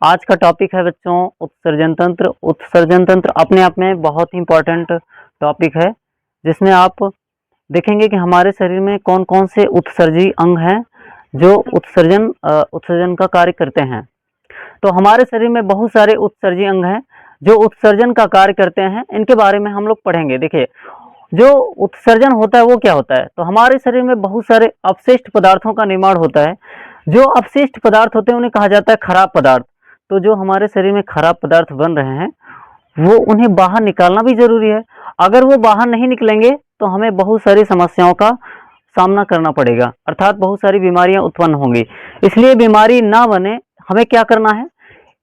आज का टॉपिक है बच्चों उत्सर्जन तंत्र। उत्सर्जन तंत्र अपने आप में बहुत ही इम्पोर्टेंट टॉपिक है, जिसमें आप देखेंगे कि हमारे शरीर में कौन कौन से उत्सर्जी अंग हैं जो उत्सर्जन का कार्य करते हैं। तो हमारे शरीर में बहुत सारे उत्सर्जी अंग हैं जो उत्सर्जन का कार्य करते हैं। इनके बारे में हम लोग पढ़ेंगे। देखिए, जो उत्सर्जन होता है वो क्या होता है। तो हमारे शरीर में बहुत सारे अपशिष्ट पदार्थों का निर्माण होता है। जो अपशिष्ट पदार्थ होते हैं उन्हें कहा जाता है खराब पदार्थ। तो जो हमारे शरीर में खराब पदार्थ बन रहे हैं वो उन्हें बाहर निकालना भी जरूरी है। अगर वो बाहर नहीं निकलेंगे तो हमें बहुत सारी समस्याओं का सामना करना पड़ेगा, अर्थात बहुत सारी बीमारियां उत्पन्न होंगी। इसलिए बीमारी ना बने हमें क्या करना है,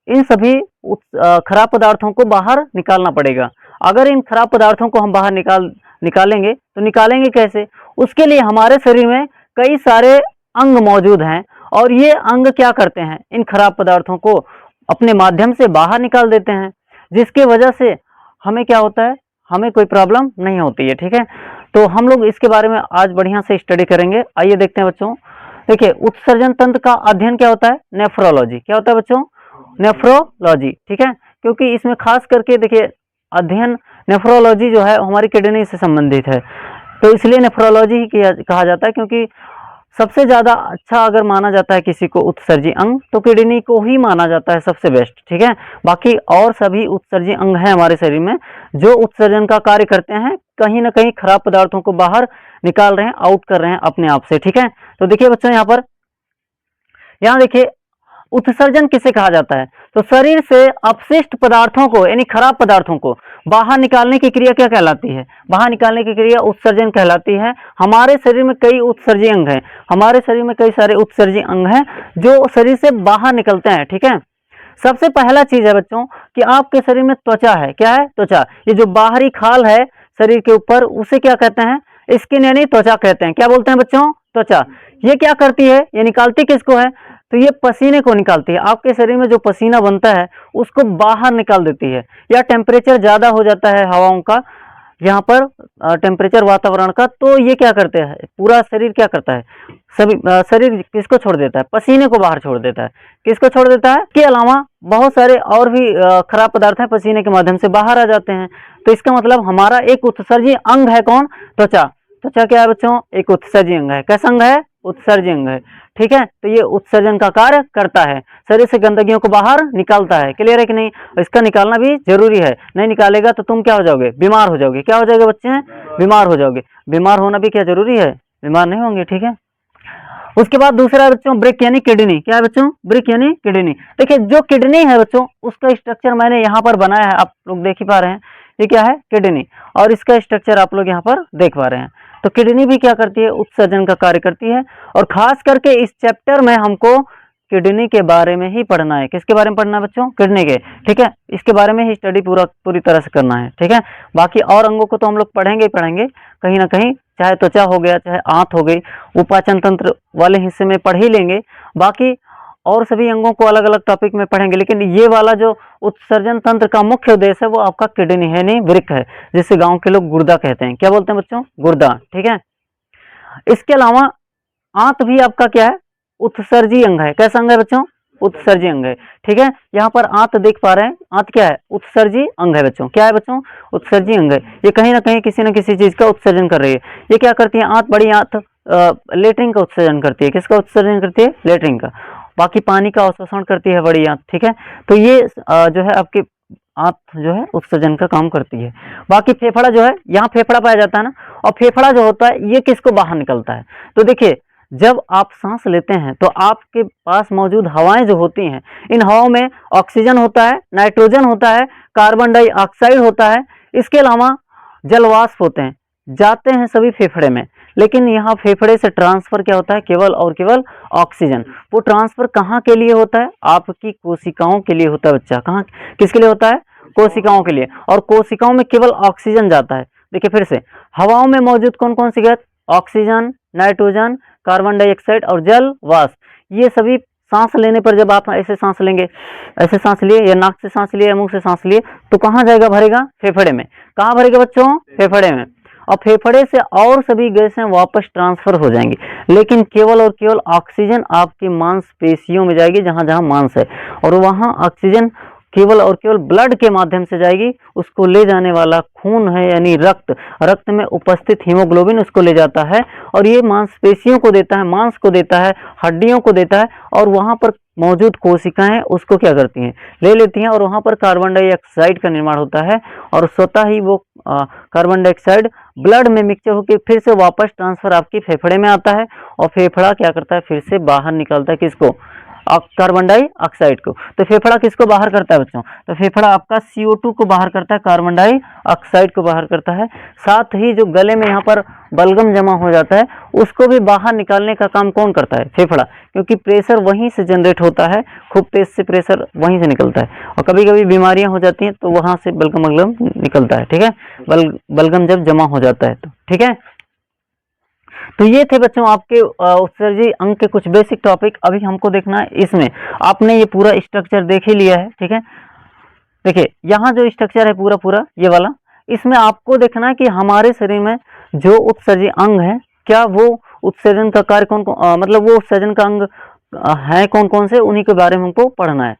इन सभी खराब पदार्थों को बाहर निकालना पड़ेगा। अगर इन खराब पदार्थों को हम बाहर निकालेंगे तो निकालेंगे कैसे? उसके लिए हमारे शरीर में कई सारे अंग मौजूद हैं और ये अंग क्या करते हैं, इन खराब पदार्थों को अपने माध्यम से बाहर निकाल देते हैं, जिसकी वजह से हमें क्या होता है, हमें कोई प्रॉब्लम नहीं होती है। ठीक है, तो हम लोग इसके बारे में आज बढ़िया से स्टडी करेंगे। आइए देखते हैं बच्चों। देखिए, उत्सर्जन तंत्र का अध्ययन क्या होता है? नेफ्रोलॉजी। क्या होता है बच्चों? नेफ्रोलॉजी। ठीक है, क्योंकि इसमें खास करके देखिए अध्ययन नेफ्रोलॉजी जो है हमारी किडनी से संबंधित है, तो इसलिए नेफ्रोलॉजी ही कहा जाता है। क्योंकि सबसे ज्यादा अच्छा अगर माना जाता है किसी को उत्सर्जी अंग तो किडनी को ही माना जाता है सबसे बेस्ट। ठीक है, बाकी और सभी उत्सर्जी अंग हैं हमारे शरीर में जो उत्सर्जन का कार्य करते हैं, कहीं ना कहीं खराब पदार्थों को बाहर निकाल रहे हैं, आउट कर रहे हैं अपने आप से। ठीक है, तो देखिए बच्चों यहाँ देखिए उत्सर्जन किसे कहा जाता है। तो शरीर से अपशिष्ट पदार्थों को यानी खराब पदार्थों को बाहर निकालने की क्रिया क्या कहलाती है? बाहर निकालने की क्रिया उत्सर्जन कहलाती है। हमारे शरीर में कई उत्सर्जी अंग हैं, हमारे शरीर में कई सारे उत्सर्जी अंग हैं जो शरीर से बाहर निकलते हैं। ठीक है, सबसे पहला चीज है बच्चों कि आपके शरीर में त्वचा है। क्या है? त्वचा। ये जो बाहरी खाल है शरीर के ऊपर उसे क्या कहते हैं? स्किन यानी त्वचा कहते हैं। क्या बोलते हैं बच्चों? त्वचा। ये क्या करती है? ये निकालती किसको है? तो ये पसीने को निकालती है। आपके शरीर में जो पसीना बनता है उसको बाहर निकाल देती है। या टेम्परेचर ज्यादा हो जाता है हवाओं का, यहाँ पर टेम्परेचर वातावरण का, तो ये क्या करते हैं, पूरा शरीर क्या करता है, सभी शरीर किसको छोड़ देता है? पसीने को बाहर छोड़ देता है। किसको छोड़ देता है? इसके अलावा बहुत सारे और भी खराब पदार्थ हैं पसीने के माध्यम से बाहर आ जाते हैं। तो इसका मतलब हमारा एक उत्सर्जी अंग है कौन? त्वचा। त्वचा क्या है बच्चों? एक उत्सर्जी अंग है। कैसा अंग है? उत्सर्जी अंग है। ठीक है, तो ये उत्सर्जन का कार्य करता है, शरीर से गंदगियों को बाहर निकालता है। क्लियर है कि नहीं? इसका निकालना भी जरूरी है, नहीं निकालेगा तो तुम क्या हो जाओगे? बीमार हो जाओगे। क्या हो जाएगा बच्चे? बीमार हो जाओगे। बीमार होना भी क्या जरूरी है? बीमार नहीं होंगे। ठीक है, उसके बाद दूसरा है बच्चों ब्रिक यानी किडनी। क्या है बच्चों? ब्रिक यानी किडनी। देखिए, जो किडनी है बच्चों उसका स्ट्रक्चर मैंने यहाँ पर बनाया है, आप लोग देख ही पा रहे हैं। ये क्या है? किडनी। और इसका स्ट्रक्चर आप लोग यहाँ पर देख पा रहे हैं। तो किडनी भी क्या करती है? उत्सर्जन का कार्य करती है। और खास करके इस चैप्टर में हमको किडनी के बारे में ही पढ़ना है। किसके बारे में पढ़ना है बच्चों? किडनी के। ठीक है, इसके बारे में ही स्टडी पूरी तरह से करना है। ठीक है, बाकी और अंगों को तो हम लोग पढ़ेंगे ही पढ़ेंगे कहीं ना कहीं, चाहे त्वचा हो गया, चाहे आंत हो गई, वो पाचन तंत्र वाले हिस्से में पढ़ ही लेंगे। बाकी और सभी अंगों को अलग अलग टॉपिक में पढ़ेंगे, लेकिन ये वाला जो उत्सर्जन तंत्र का मुख्य उद्देश्य है वो आपका किडनी है, नहीं वृक्क है, जिसे गांव के लोग गुर्दा कहते हैं। क्या बोलते हैं बच्चों? गुर्दा। ठीक है, इसके अलावा आंत भी आपका क्या है? उत्सर्जी अंग है। कैसा अंग है बच्चों? उत्सर्जी अंग है। ठीक है, यहाँ पर आंत देख पा रहे हैं, आंत क्या है? उत्सर्जी अंग है बच्चों। क्या है बच्चों? उत्सर्जी अंग है। ये कहीं ना कहीं किसी न किसी चीज का उत्सर्जन कर रही है। ये क्या करती है? आंत, बड़ी आंत लेटरिन का उत्सर्जन करती है। किसका उत्सर्जन करती है? लेटरिन का। बाकी पानी का अवशोषण करती है बड़ी आंत। ठीक है, तो ये जो है आपकी आंत जो है उत्सर्जन का काम करती है। बाकी फेफड़ा जो है, यहाँ फेफड़ा पाया जाता है ना, और फेफड़ा जो होता है ये किसको बाहर निकलता है? तो देखिए, जब आप सांस लेते हैं तो आपके पास मौजूद हवाएं जो होती हैं, इन हवाओं में ऑक्सीजन होता है, नाइट्रोजन होता है, कार्बन डाइऑक्साइड होता है, इसके अलावा जलवाष्प होते हैं, जाते हैं सभी फेफड़े में। लेकिन यहाँ फेफड़े से ट्रांसफर क्या होता है? केवल और केवल ऑक्सीजन। वो ट्रांसफर कहाँ के लिए होता है? आपकी कोशिकाओं के लिए होता है बच्चा। कहाँ, किसके लिए होता है? कोशिकाओं के लिए। और कोशिकाओं में केवल ऑक्सीजन जाता है। देखिए फिर से, हवाओं में मौजूद कौन कौन सी gas? Oxygen, nitrogen, carbon dioxide और जल वाष्प। ये सभी सांस लेने पर, जब आप ऐसे सांस लेंगे, ऐसे सांस लिए, या नाक से सांस लिए या मुंह से सांस लिए, तो कहाँ जाएगा? भरेगा फेफड़े में। कहाँ भरेगा बच्चों? फेफड़े में। और फेफड़े से और सभी गैसें वापस ट्रांसफर हो जाएंगी, लेकिन केवल और केवल ऑक्सीजन आपकी मांसपेशियों में जाएगी, जहां जहां मांस है, और वहां ऑक्सीजन केवल और केवल ब्लड के माध्यम से जाएगी। उसको ले जाने वाला खून है, यानी रक्त, रक्त में उपस्थित हीमोग्लोबिन उसको ले जाता है, और ये मांसपेशियों को देता है, मांस को देता है, हड्डियों को देता है, और वहां पर मौजूद कोशिकाएं उसको क्या करती हैं, ले लेती हैं, और वहां पर कार्बन डाइऑक्साइड का निर्माण होता है, और स्वतः ही वो कार्बन डाइऑक्साइड ब्लड में मिक्सचर होकर फिर से वापस ट्रांसफर आपकी फेफड़े में आता है, और फेफड़ा क्या करता है, फिर से बाहर निकालता है किसको, कार्बन डाइऑक्साइड को। तो फेफड़ा किसको बाहर करता है बच्चों, तो फेफड़ा आपका CO2 को बाहर करता है, कार्बन डाइऑक्साइड को बाहर करता है। साथ ही जो गले में यहाँ पर बलगम जमा हो जाता है, उसको भी बाहर निकालने का काम कौन करता है, फेफड़ा, क्योंकि प्रेशर वहीं से जनरेट होता है, खूब तेज से प्रेशर वहीं से निकलता है, और कभी कभी बीमारियां हो जाती हैं तो वहां से बलगम बलगम निकलता है, ठीक है, बलगम जब जमा हो जाता है तो, ठीक है। तो ये थे बच्चों आपके उत्सर्जी अंग के कुछ बेसिक टॉपिक। अभी हमको देखना है इसमें, आपने ये पूरा स्ट्रक्चर देख ही लिया है, ठीक है। देखिए यहाँ जो स्ट्रक्चर है पूरा पूरा ये वाला, इसमें आपको देखना है कि हमारे शरीर में जो उत्सर्जी अंग है, क्या वो उत्सर्जन का कार्य कौन कौन, मतलब वो उत्सर्जन का अंग है कौन कौन से, उन्हीं के बारे में हमको पढ़ना है।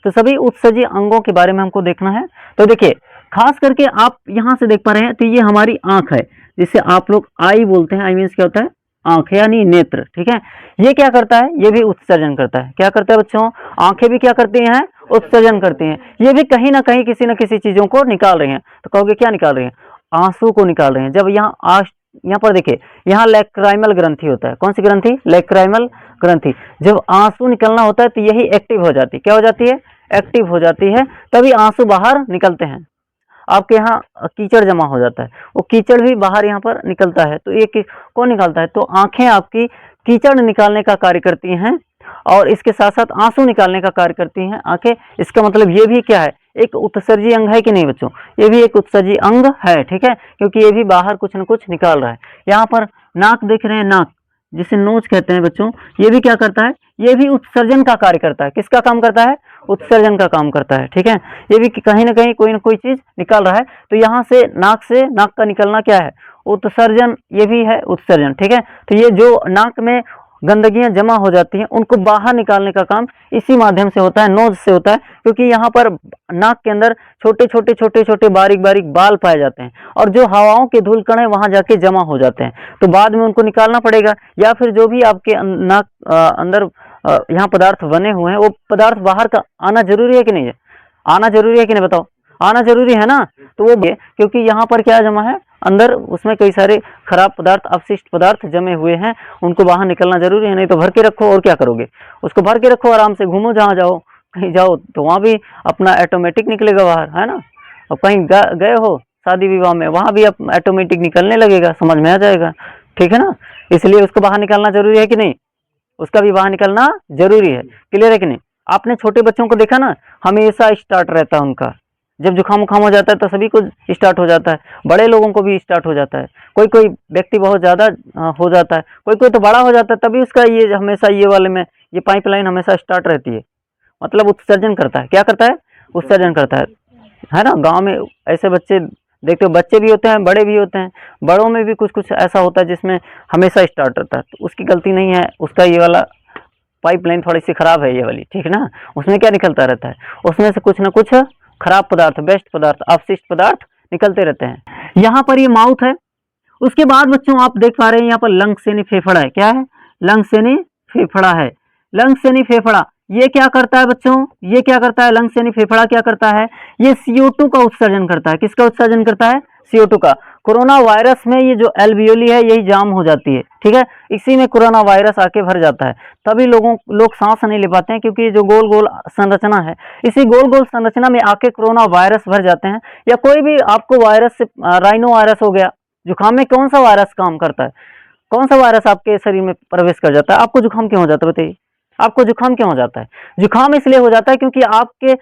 तो सभी उत्सर्जी अंगों के बारे में हमको देखना है। तो देखिए खास करके आप यहाँ से देख पा रहे हैं, तो ये हमारी आंख है, जिसे आप लोग आई बोलते हैं, आई मीन्स क्या होता है, आंख यानी नेत्र, ठीक है। ये क्या करता है, ये भी उत्सर्जन करता है। क्या करता है बच्चों, आंखें भी क्या करती हैं, उत्सर्जन करती हैं। ये भी कहीं ना कहीं किसी न किसी चीजों को निकाल रही हैं। तो कहोगे क्या निकाल रही हैं, आंसू को निकाल रहे हैं। जब यहाँ पर देखिए, यहाँ लैक्राइमल ग्रंथि होता है, कौन सी ग्रंथि, लैक्राइमल ग्रंथि। जब आंसू निकलना होता है तो यही एक्टिव हो जाती है, क्या हो जाती है, एक्टिव हो जाती है, तभी आंसू बाहर निकलते हैं। आपके यहाँ कीचड़ जमा हो जाता है, वो कीचड़ भी बाहर यहाँ पर निकलता है, तो ये कौन निकालता है, तो आंखें आपकी कीचड़ निकालने का कार्य करती हैं, और इसके साथ साथ आंसू निकालने का कार्य करती हैं आंखें। इसका मतलब ये भी क्या है, एक उत्सर्जी अंग है कि नहीं बच्चों, ये भी एक उत्सर्जी अंग है, ठीक है, क्योंकि ये भी बाहर कुछ न कुछ निकाल रहा है। यहाँ पर नाक देख रहे हैं, नाक जिसे नोज कहते हैं बच्चों, ये भी क्या करता है, ये भी उत्सर्जन का कार्य करता है। किसका काम करता है, उत्सर्जन का काम करता है, ठीक है। ये भी कहीं ना कहीं कोई ना कोई चीज निकाल रहा है। तो यहाँ से नाक का निकलना क्या है, उत्सर्जन, ये भी है उत्सर्जन, ठीक है। तो ये जो नाक में गंदगियां जमा हो जाती हैं, उनको बाहर निकालने का काम इसी माध्यम से होता है, नोज से होता है, क्योंकि यहाँ पर नाक के अंदर छोटे छोटे बारीक बारीक बाल पाए जाते हैं, और जो हवाओं के धूल कण है वहां जाके जमा हो जाते हैं, तो बाद में उनको निकालना पड़ेगा। या फिर जो भी आपके नाक अंदर यहाँ पदार्थ बने हुए हैं, वो पदार्थ बाहर का आना जरूरी है कि नहीं है, आना जरूरी है कि नहीं, बताओ, आना जरूरी है ना। तो वो क्योंकि यहाँ पर क्या जमा है, अंदर उसमें कई सारे खराब पदार्थ, अपशिष्ट पदार्थ जमे हुए हैं, उनको बाहर निकलना जरूरी है। नहीं तो भर के रखो, और क्या करोगे, उसको भर के रखो, आराम से घूमो, जहाँ जाओ, कहीं जाओ तो वहाँ भी अपना ऑटोमेटिक निकलेगा बाहर, है ना। अब कहीं गए हो शादी विवाह में, वहाँ भी अब ऑटोमेटिक निकलने लगेगा, समझ में आ जाएगा, ठीक है ना। इसलिए उसको बाहर निकालना जरूरी है कि नहीं, उसका भी बाहर निकलना जरूरी है, क्लियर है कि नहीं। आपने छोटे बच्चों को देखा ना, हमेशा स्टार्ट रहता है उनका, जब जुकाम उखाम हो जाता है तो सभी को स्टार्ट हो जाता है, बड़े लोगों को भी स्टार्ट हो जाता है, कोई कोई व्यक्ति बहुत ज़्यादा हो जाता है, कोई कोई तो बड़ा हो जाता है, तभी उसका ये हमेशा ये वाले में ये पाइपलाइन हमेशा स्टार्ट रहती है, मतलब उत्सर्जन करता है। क्या करता है, उत्सर्जन करता है ना। गाँव में ऐसे बच्चे देखते हो, बच्चे भी होते हैं, बड़े भी होते हैं, बड़ों में भी कुछ कुछ ऐसा होता है जिसमें हमेशा स्टार्ट रहता है, तो उसकी गलती नहीं है, उसका ये वाला पाइपलाइन थोड़ी सी खराब है ये वाली, ठीक है ना। उसमें क्या निकलता रहता है, उसमें से कुछ ना कुछ खराब पदार्थ, वेस्ट पदार्थ, अपशिष्ट पदार्थ निकलते रहते हैं। यहाँ पर ये माउथ है। उसके बाद बच्चों आप देख पा रहे हैं यहाँ पर लंग्स यानी फेफड़ा है। क्या है, लंग्स यानी फेफड़ा है। लंग्स यानी फेफड़ा ये क्या करता है बच्चों, ये क्या करता है, लंग्स यानी फेफड़ा क्या करता है, ये CO2 का उत्सर्जन करता है। किसका उत्सर्जन करता है, CO2 का। कोरोना वायरस में ये जो एल्वियोली है यही जाम हो जाती है, ठीक है, इसी में कोरोना वायरस आके भर जाता है, तभी लोग सांस नहीं ले पाते हैं, क्योंकि ये जो गोल गोल संरचना है, इसी गोल गोल संरचना में आके कोरोना वायरस भर जाते हैं। या कोई भी आपको वायरस से, राइनो वायरस हो गया, जुकाम में कौन सा वायरस काम करता है, कौन सा वायरस आपके शरीर में प्रवेश कर जाता है, आपको जुकाम क्यों हो जाता है, बताइए, आपको जुकाम क्यों हो जाता है। जुकाम इसलिए हो जाता है क्योंकि आपके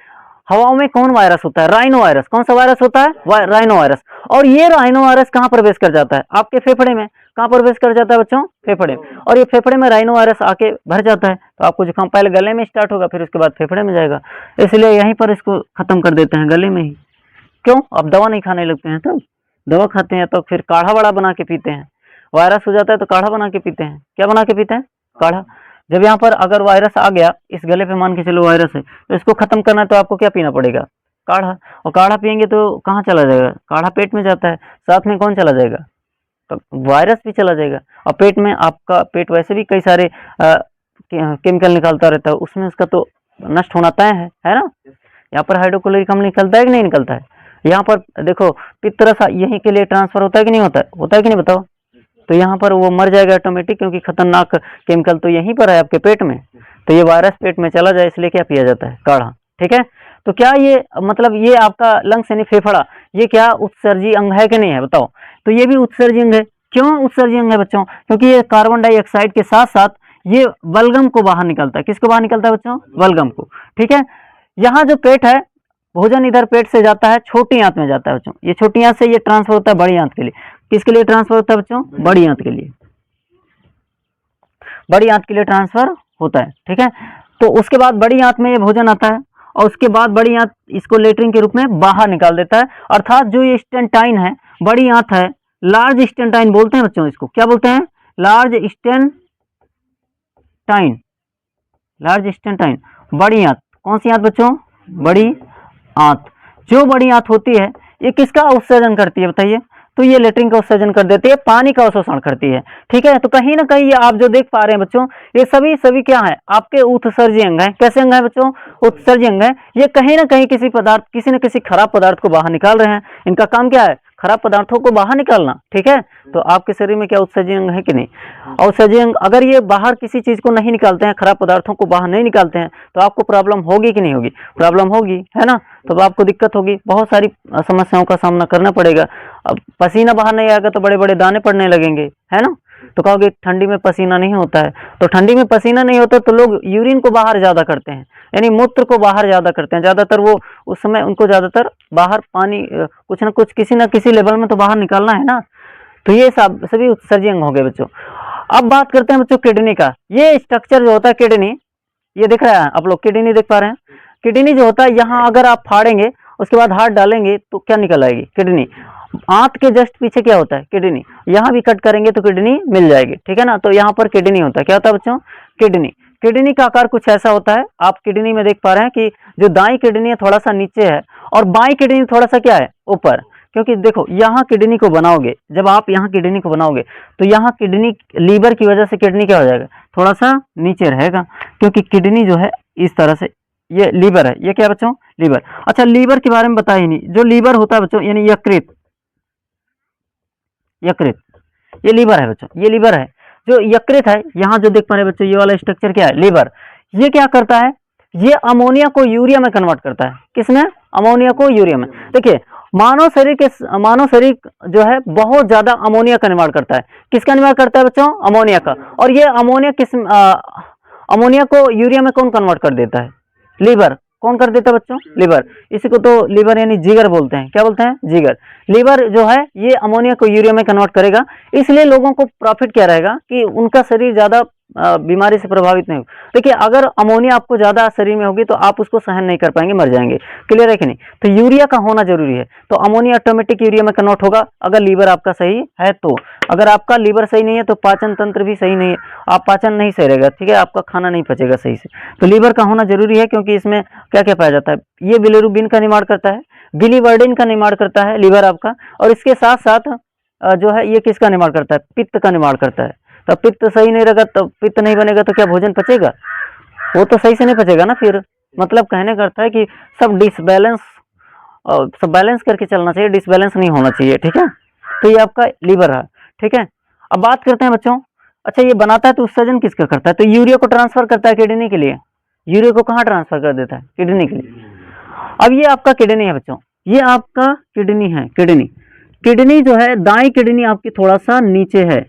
हवाओं में कौन वायरस होता है, राइनो वायरस। कौन सा वायरस होता है, राइनो वायरस। और ये राइनो वायरस कहाँ प्रवेश कर जाता है, आपके फेफड़े में। कहाँ प्रवेश कर जाता है बच्चों, फेफड़े में। और ये फेफड़े में राइनो वायरस आके भर जाता है, तो आपको जुकाम पहले गले में स्टार्ट होगा, फिर उसके बाद फेफड़े में जाएगा। इसलिए यहीं पर इसको खत्म कर देते हैं, गले में ही। क्यों, अब दवा नहीं खाने लगते हैं तब, दवा खाते हैं तो फिर काढ़ा बड़ा बना के पीते हैं। वायरस हो जाता है तो काढ़ा बना के पीते हैं। क्या बना के पीते हैं? काढ़ा। जब यहाँ पर अगर वायरस आ गया इस गले पे, मान के चलो वायरस है, तो इसको खत्म करना है तो आपको क्या पीना पड़ेगा? काढ़ा। और काढ़ा पियेंगे तो कहाँ चला जाएगा? काढ़ा पेट में जाता है, साथ में कौन चला जाएगा? तो वायरस भी चला जाएगा। और पेट में आपका पेट वैसे भी कई सारे केमिकल निकालता रहता है, उसमें उसका तो नष्ट होना तय है ना। यहाँ पर हाइड्रोक्लोरिक अम्ल निकलता है कि नहीं निकलता है? यहाँ पर देखो पित्तरस यहीं के लिए ट्रांसफर होता है कि नहीं होता है? होता है कि नहीं बताओ? तो यहाँ पर वो मर जाएगा ऑटोमेटिक, क्योंकि खतरनाक केमिकल तो यहीं पर है आपके पेट में। तो ये वायरस पेट में चला जाए इसलिए क्या पिया जाता है? काढ़ा। ठीक है। तो क्या ये मतलब ये आपका लंग्स यानी फेफड़ा, ये क्या उत्सर्जी अंग है कि नहीं है? बताओ। तो ये भी उत्सर्जी अंग है। क्यों उत्सर्जी अंग है बच्चों? क्योंकि ये कार्बन डाइऑक्साइड के साथ साथ ये बलगम को बाहर निकलता है। किसको बाहर निकलता है बच्चों? बलगम को। ठीक है। यहाँ जो पेट है, भोजन इधर पेट से जाता है, छोटी आंत में जाता है बच्चों। ये छोटी आंत से ये ट्रांसफर होता है बड़ी आंत के लिए। किसके लिए ट्रांसफर होता है बच्चों? बड़ी आंत के लिए। बड़ी आंत के लिए ट्रांसफर होता है। ठीक है। तो उसके बाद बड़ी आंत में ये भोजन आता है और उसके बाद बड़ी आंत इसको लेटरिन के रूप में बाहर निकाल देता है। अर्थात जो ये स्टेंटाइन है, बड़ी आंत है, लार्ज स्टेंटाइन बोलते हैं बच्चों। इसको क्या बोलते हैं? लार्ज स्टेंटाइन। लार्ज स्टेंटाइन, बड़ी आंत। कौन सी आंत बच्चों? बड़ी आंत। जो बड़ी आंत होती है ये किसका उत्सर्जन करती है बताइए? तो ये लेटरिन का उत्सर्जन कर देती है, पानी का अवशोषण करती है। ठीक है। तो कहीं ना कहीं ये आप जो देख पा रहे हैं बच्चों, ये सभी क्या है? आपके उत्सर्जी अंग है। कैसे अंग है बच्चों? उत्सर्जी अंग है। ये कहीं ना कहीं किसी पदार्थ, किसी न किसी खराब पदार्थ को बाहर निकाल रहे हैं। इनका काम क्या है? खराब पदार्थों को बाहर निकालना। ठीक है। तो आपके शरीर में क्या उत्सर्जी अंग है कि नहीं? उत्सर्जी अंग अगर ये बाहर किसी चीज को नहीं निकालते हैं, खराब पदार्थों को बाहर नहीं निकालते हैं, तो आपको प्रॉब्लम होगी कि नहीं होगी? प्रॉब्लम होगी, है ना। तो आपको दिक्कत होगी, बहुत सारी समस्याओं का सामना करना पड़ेगा। अब पसीना बाहर नहीं आएगा तो बड़े बड़े दाने पड़ने लगेंगे, है ना। तो कहोगे ठंडी में पसीना नहीं होता है, तो ठंडी में पसीना नहीं होता तो लोग यूरिन को बाहर ज्यादा करते हैं, यानी मूत्र को बाहर ज्यादा करते हैं। ज्यादातर वो उस समय उनको ज्यादातर बाहर पानी कुछ ना कुछ किसी ना किसी लेवल में तो बाहर निकालना है ना। तो ये सब सभी उत्सर्जी अंग हो गए बच्चों। अब बात करते हैं बच्चों किडनी का। ये स्ट्रक्चर जो होता है किडनी, ये दिख रहा है आप लोग? किडनी देख पा रहे हैं? किडनी जो होता है, यहाँ अगर आप फाड़ेंगे उसके बाद हाथ डालेंगे तो क्या निकल आएगी? किडनी। आंत के जस्ट पीछे क्या होता है? किडनी। यहाँ भी कट करेंगे तो किडनी मिल जाएगी। ठीक है ना। तो यहाँ पर किडनी होता है। क्या होता है बच्चों? किडनी। किडनी का आकार कुछ ऐसा होता है, आप किडनी में देख पा रहे हैं कि जो दाई किडनी है थोड़ा सा नीचे है और बाई किडनी थोड़ा सा क्या है? ऊपर। क्योंकि देखो यहाँ किडनी को बनाओगे, जब आप यहाँ किडनी को बनाओगे तो यहाँ किडनी लीवर की वजह से किडनी क्या हो जाएगा? थोड़ा सा नीचे रहेगा, क्योंकि किडनी जो है इस तरह से, ये लीवर है। ये क्या बच्चों? लीवर। अच्छा, लीवर के बारे में बता ही नहीं। जो लीवर होता है बच्चों, यानी यकृत। यकृत, ये लीवर है बच्चों, ये लीवर है। जो यकृत है, यहाँ जो देख पा रहे हैं बच्चों, ये वाला स्ट्रक्चर क्या है? लीवर। ये क्या करता है? ये अमोनिया को यूरिया में कन्वर्ट करता है। किसमें? अमोनिया को यूरिया में। देखिए मानव शरीर जो है बहुत ज्यादा अमोनिया का निर्माण करता है। किसका निर्माण करता है बच्चों? अमोनिया का। और ये अमोनिया को यूरिया में कौन कन्वर्ट कर देता है? लीवर। कौन कर देता है बच्चों? लीवर। इसी को तो लीवर यानी जिगर बोलते हैं। क्या बोलते हैं? जिगर। लीवर जो है ये अमोनिया को यूरिया में कन्वर्ट करेगा। इसलिए लोगों को प्रॉफिट क्या रहेगा कि उनका शरीर ज्यादा बीमारी से प्रभावित नहीं हो। देखिए अगर अमोनिया आपको ज्यादा शरीर में होगी तो आप उसको सहन नहीं कर पाएंगे, मर जाएंगे। क्लियर है कि नहीं? तो यूरिया का होना जरूरी है। तो अमोनिया ऑटोमेटिक यूरिया में कन्वर्ट होगा अगर लीवर आपका सही है तो। अगर आपका लीवर सही नहीं है तो पाचन तंत्र भी सही नहीं है, आप पाचन नहीं सही रहेगा। ठीक है, आपका खाना नहीं पचेगा सही से। तो लीवर का होना जरूरी है, क्योंकि इसमें क्या क्या पाया जाता है? ये बिलिरुबिन का निर्माण करता है, बिलीवर्डिन का निर्माण करता है लीवर आपका। और इसके साथ साथ जो है ये किसका निर्माण करता है? पित्त का निर्माण करता है। तो पित्त सही नहीं रहेगा, तो पित्त नहीं बनेगा तो क्या भोजन पचेगा? वो तो सही से नहीं पचेगा ना। फिर मतलब कहने का अर्थ है कि सब डिसबैलेंस, सब बैलेंस करके चलना चाहिए, डिसबैलेंस नहीं होना चाहिए। ठीक है। तो ये आपका लीवर है। ठीक है। अब बात करते हैं बच्चों, अच्छा ये बनाता है तो उत्सर्जन किसका करता है? तो यूरिया को ट्रांसफर करता है किडनी के लिए। यूरिया को कहाँ ट्रांसफर कर देता है? किडनी के लिए। अब ये आपका किडनी है बच्चों, ये आपका किडनी है। किडनी, किडनी जो है दाई किडनी आपकी थोड़ा सा नीचे है,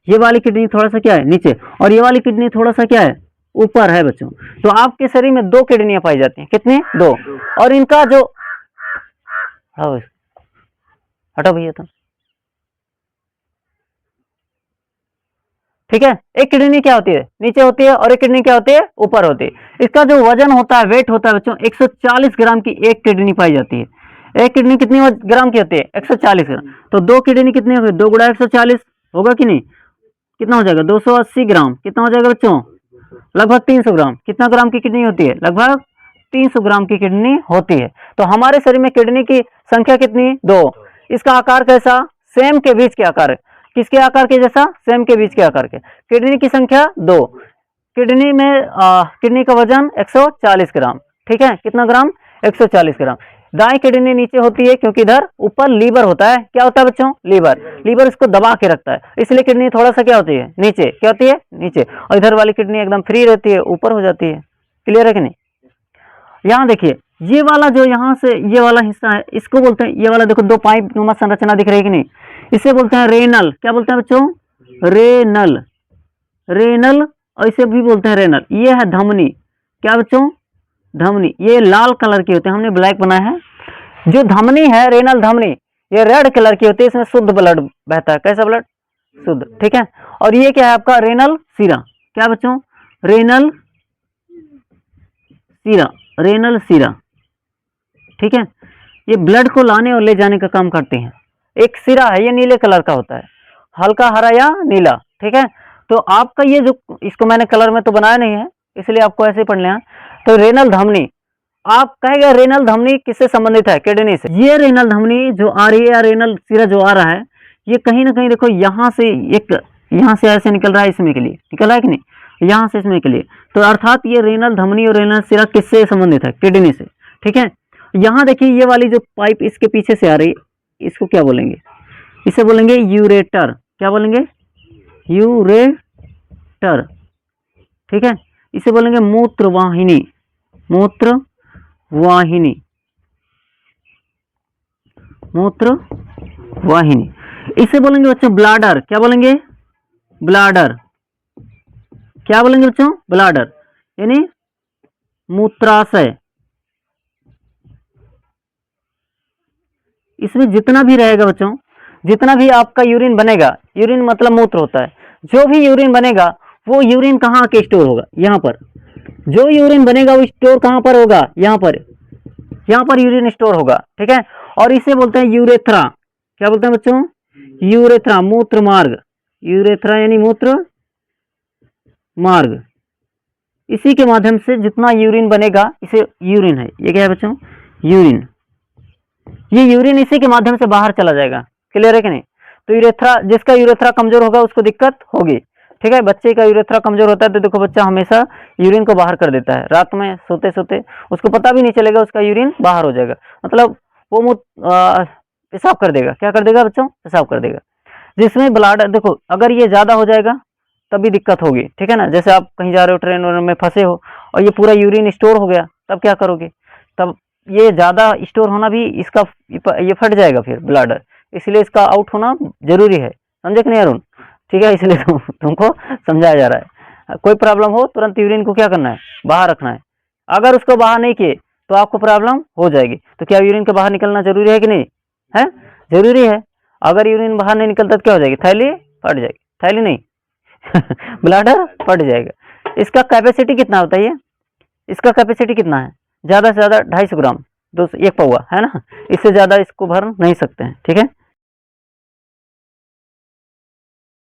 ये वाली किडनी थोड़ा सा क्या है? नीचे। और ये वाली किडनी थोड़ा सा क्या है? ऊपर है बच्चों। तो आपके शरीर में दो किडनियां पाई जाती हैं। कितने? दो। और इनका जो हटो भैया तो, ठीक है। एक किडनी क्या होती है? नीचे होती है, और एक किडनी क्या होती है? ऊपर होती है। इसका जो वजन होता है, वेट होता है बच्चों, 140 ग्राम की एक किडनी पाई जाती है। एक किडनी कितनी ग्राम की होती है? 140 ग्राम। तो 2 किडनी कितनी होगी? 2 गुणा 140 होगा कि नहीं? कितना हो जाएगा? 280 ग्राम। कितना हो जाएगा बच्चों? लगभग 300 ग्राम। कितना ग्राम की किडनी होती है? लगभग 300 ग्राम की किडनी होती है। तो हमारे शरीर में किडनी की संख्या कितनी? 2। इसका आकार कैसा? सेम के बीच के आकार है। किसके आकार के जैसा? सेम के बीच के आकार के। किडनी की संख्या 2। किडनी में किडनी का वजन 140 ग्राम। ठीक है, कितना ग्राम? 140 ग्राम। दाएं किडनी नीचे होती है क्योंकि इधर ऊपर लीवर होता है। क्या होता है बच्चों? लीवर। लीवर इसको दबा के रखता है, इसलिए किडनी थोड़ा सा क्या होती है? नीचे। क्या होती है? नीचे। और इधर वाली किडनी एकदम फ्री रहती है, ऊपर हो जाती है। क्लियर है कि नहीं? यहाँ देखिए, ये वाला जो यहाँ से ये वाला हिस्सा है, इसको बोलते हैं, ये वाला देखो 2 पाइप नुमा संरचना दिख रही है कि नहीं? इसे बोलते हैं रेनल। क्या बोलते हैं बच्चों? रेनल। रेनल, और इसे भी बोलते हैं रेनल। ये है धमनी। क्या बच्चों? धमनी। ये लाल कलर की होती है, हमने ब्लैक बनाया है। जो धमनी है, रेनल धमनी, ये रेड कलर की होती है। इसमें शुद्ध ब्लड बहता है। कैसा ब्लड? शुद्ध। ठीक है। और ये क्या है आपका? रेनल सीरा। क्या बच्चों? रेनल सीरा। रेनल सीरा। ठीक है। ये ब्लड को लाने और ले जाने का काम करते हैं। एक सिरा है, ये नीले कलर का होता है, हल्का हरा या नीला। ठीक है। तो आपका ये जो, इसको मैंने कलर में तो बनाया नहीं है, इसलिए आपको ऐसे पढ़ लेना। तो रेनल धमनी, आप कहेंगे रेनल धमनी किससे संबंधित है? किडनी से। ये रेनल धमनी जो आ रही है या रेनल सिरा जो आ रहा है, ये कहीं ना कहीं देखो यहाँ से एक, यहाँ से ऐसे निकल रहा है, इसमें के लिए निकल रहा है कि नहीं? यहाँ से इसमें के लिए। तो अर्थात ये रेनल धमनी और रेनल सिरा किससे संबंधित है? किडनी से। ठीक है। यहाँ देखिए, ये वाली जो पाइप इसके पीछे से आ रही, इसको क्या बोलेंगे? इसे बोलेंगे यूरेटर। क्या बोलेंगे? यूरेटर। ठीक है। इसे बोलेंगे मूत्रवाहिनी। मूत्रवाहिनी। मूत्रवाहिनी। इसे बोलेंगे बच्चों ब्लाडर। क्या बोलेंगे? ब्लाडर। क्या बोलेंगे बच्चों? ब्लाडर, यानी मूत्राशय। इसमें जितना भी रहेगा बच्चों, जितना भी आपका यूरिन बनेगा, यूरिन मतलब मूत्र होता है, जो भी यूरिन बनेगा वो यूरिन कहाँ आके स्टोर होगा? यहाँ पर। जो यूरिन बनेगा वो स्टोर कहाँ पर होगा? यहाँ पर। यहाँ पर यूरिन स्टोर होगा। ठीक है। और इसे बोलते हैं यूरेथ्रा। क्या बोलते हैं बच्चों? यूरेथ्रा, मूत्र मार्ग। यूरेथ्रा यानी मूत्र मार्ग। इसी के माध्यम से जितना यूरिन बनेगा, इसे यूरिन है। ये क्या है बच्चों? यूरिन। ये यूरिन इसी के माध्यम से बाहर चला जाएगा। क्लियर है कि नहीं? तो यूरेथ्रा, जिसका यूरेथ्रा कमजोर होगा उसको दिक्कत होगी। ठीक है। बच्चे का यूरेथ्रा कमजोर होता है तो देखो, बच्चा हमेशा यूरिन को बाहर कर देता है। रात में सोते सोते उसको पता भी नहीं चलेगा, उसका यूरिन बाहर हो जाएगा। मतलब वो पेशाब कर देगा। क्या कर देगा बच्चों? पेशाब कर देगा। जिसमें ब्लड, देखो अगर ये ज्यादा हो जाएगा तब भी दिक्कत होगी। ठीक है ना? जैसे आप कहीं जा रहे हो, ट्रेन में फंसे हो और ये पूरा यूरिन स्टोर हो गया, तब क्या करोगे? तब ये ज्यादा स्टोर होना भी, इसका ये फट जाएगा फिर ब्लाडर, इसलिए इसका आउट होना जरूरी है। समझे कि नहीं अरुण? ठीक है। इसलिए तुमको समझाया जा रहा है। कोई प्रॉब्लम हो तुरंत यूरिन को क्या करना है? बाहर रखना है। अगर उसको बाहर नहीं किए तो आपको प्रॉब्लम हो जाएगी। तो क्या यूरिन को बाहर निकलना जरूरी है कि नहीं है? जरूरी है। अगर यूरिन बाहर नहीं निकलता तो क्या हो जाएगी? थैली फट जाएगी। थैली नहीं ब्लाडर फट जाएगा। इसका कैपेसिटी कितना होता है? इसका कैपेसिटी कितना है? ज्यादा से ज्यादा 250 ग्राम, 1 पौवा है ना? इससे ज्यादा इसको भर नहीं सकते हैं। ठीक है।